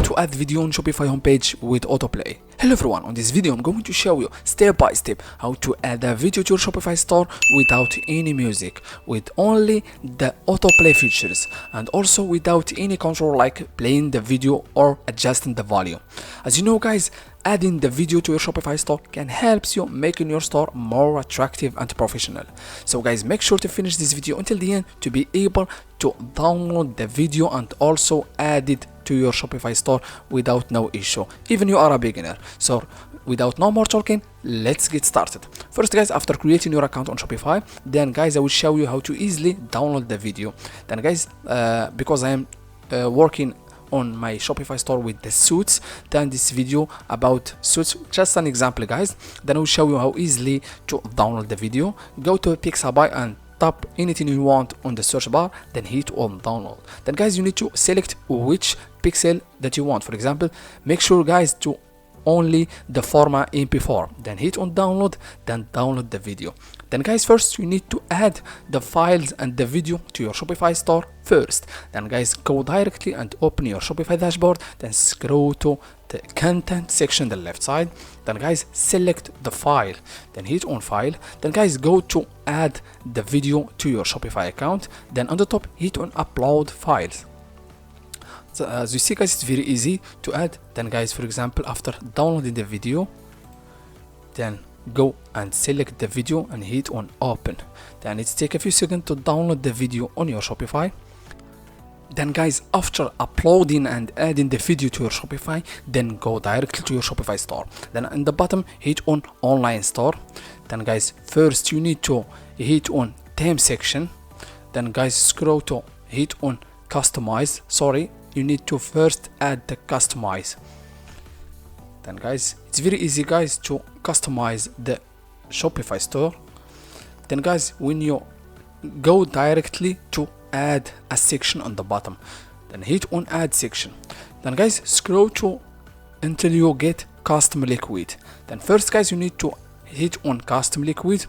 how to add video on Shopify homepage with Autoplay. Hello everyone, on this video I'm going to show you step by step how to add a video to your Shopify store without any music, with only the Autoplay features, and also without any control like playing the video or adjusting the volume. As you know guys, adding the video to your Shopify store can help you making your store more attractive and professional. So guys, make sure to finish this video until the end to be able to download the video and also add it to your Shopify store without no issue, even you are a beginner. So without no more talking, let's get started. First guys, after creating your account on Shopify, then guys I will show you how to easily download the video. Then guys, because I am working on my Shopify store with the suits, then this video about suits, just an example guys, then I will show you how easily to download the video. Go to Pixabay and tap anything you want on the search bar, then hit on download. Then guys, you need to select which pixel that you want. For example, make sure guys to only the format MP4, then hit on download, then download the video. Then guys, first you need to add the files and the video to your Shopify store first. Then guys, go directly and open your Shopify dashboard, then scroll to the content section the left side. Then guys, select the file, then hit on file. Then guys, go to add the video to your Shopify account, then on the top hit on upload files. So as you see guys, it's very easy to add. Then guys, for example, after downloading the video, then go and select the video and hit on open. Then it's take a few seconds to download the video on your Shopify. Then guys, after uploading and adding the video to your Shopify, then go directly to your Shopify store. Then in the bottom hit on online store. Then guys, first you need to hit on theme section. Then guys, scroll to hit on customize. You need to first add the customize. Then guys, it's very easy guys to customize the Shopify store. Then guys, when you go directly to add a section on the bottom, then hit on add section. Then guys, scroll to until you get custom liquid. Then first guys, you need to hit on custom liquid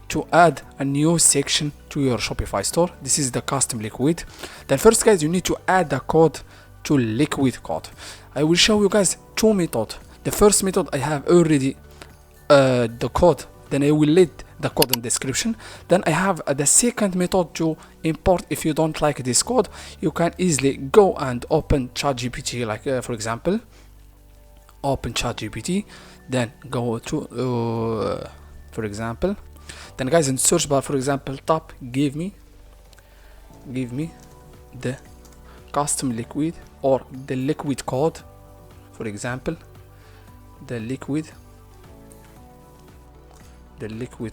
to add a new section to your Shopify store. This is the custom liquid. Then first guys, you need to add the code to liquid code. I will show you guys two methods. The first method I have already the code, then I will leave the code in description. Then I have the second method to import. If you don't like this code, you can easily go and open ChatGPT, like for example, open ChatGPT, then go to for example, then guys in search bar, for example, tap give me the custom liquid or the liquid code. For example, the liquid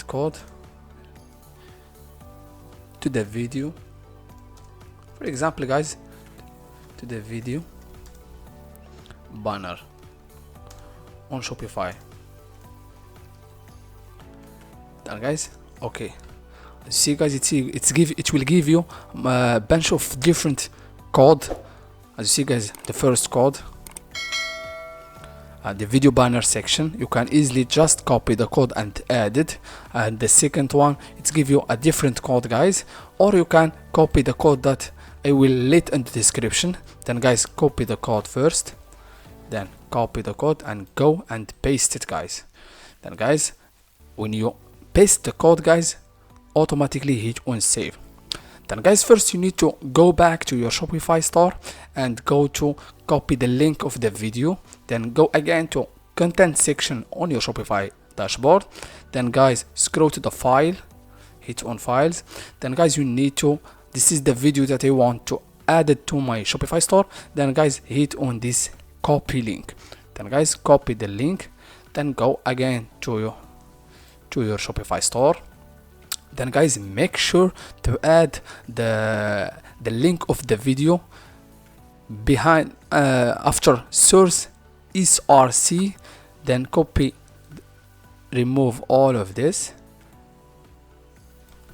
code to the video. For example guys, to the video banner on Shopify. Then guys, okay, see guys, it will give you a bunch of different code. As you see guys, the first code, the video banner section, you can easily just copy the code and add it. And the second one, it's give you a different code guys, or you can copy the code that I will leave in the description. Then guys, copy the code first, then copy the code and go and paste it guys. Then guys, when you paste the code guys, automatically hit on save. Then guys, first you need to go back to your Shopify store and go to copy the link of the video, then go again to content section on your Shopify dashboard. Then guys, scroll to the file, hit on files. Then guys, you need to, this is the video that I want to add it to my Shopify store. Then guys, hit on this copy link. Then guys, copy the link, then go again to your Shopify store. Then guys, make sure to add the link of the video behind after source src. Then copy, remove all of this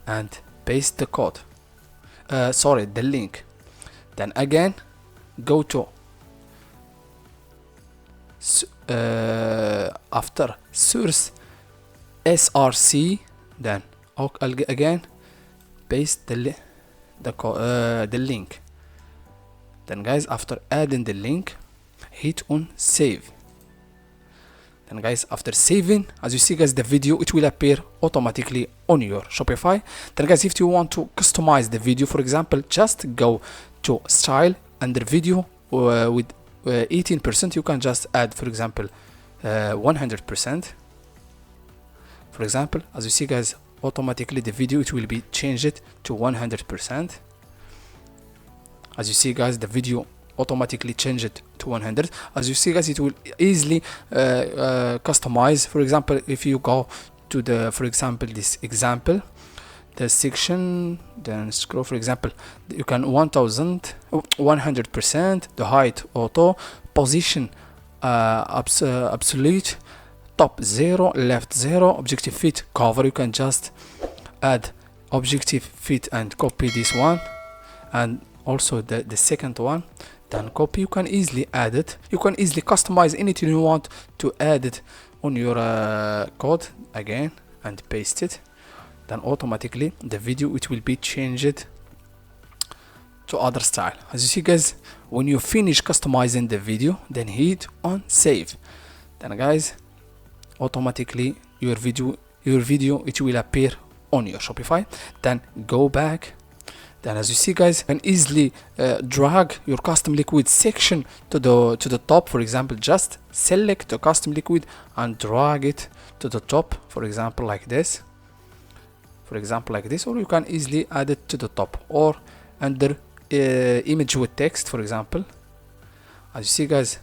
and paste the code, the link. Then again, go to after source src, then again paste the link. Then guys, after adding the link, hit on save. And guys, after saving, as you see guys, the video, it will appear automatically on your Shopify. Then guys, if you want to customize the video, for example, just go to style, under video with 18%, you can just add, for example, 100%. For example, as you see guys, automatically the video, it will be changed to 100%. As you see guys, the video automatically change it to 100. As you see guys, it will easily customize. For example, if you go to the, for example, this example, the section, then scroll, for example, you can 100%, the height auto, position absolute, top 0, left 0, objective fit cover, you can just add objective fit and copy this one, and also the second one, then copy. You can easily add it, you can easily customize anything you want to add it on your code again and paste it. Then automatically the video, it will be changed to other style. As you see guys, when you finish customizing the video, then hit on save. Then guys, automatically your video it will appear on your Shopify. Then go back. Then as you see guys, you can easily drag your custom liquid section to the top. For example, just select the custom liquid and drag it to the top, for example like this, or you can easily add it to the top or under image with text, for example. As you see guys,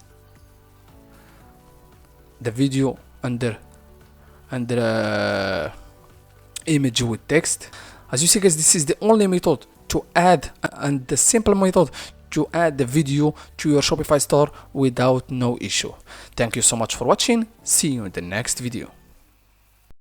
the video under image with text. As you see guys, this is the only method to add, and the simple method to add the video to your Shopify store without no issue. Thank you so much for watching. See you in the next video.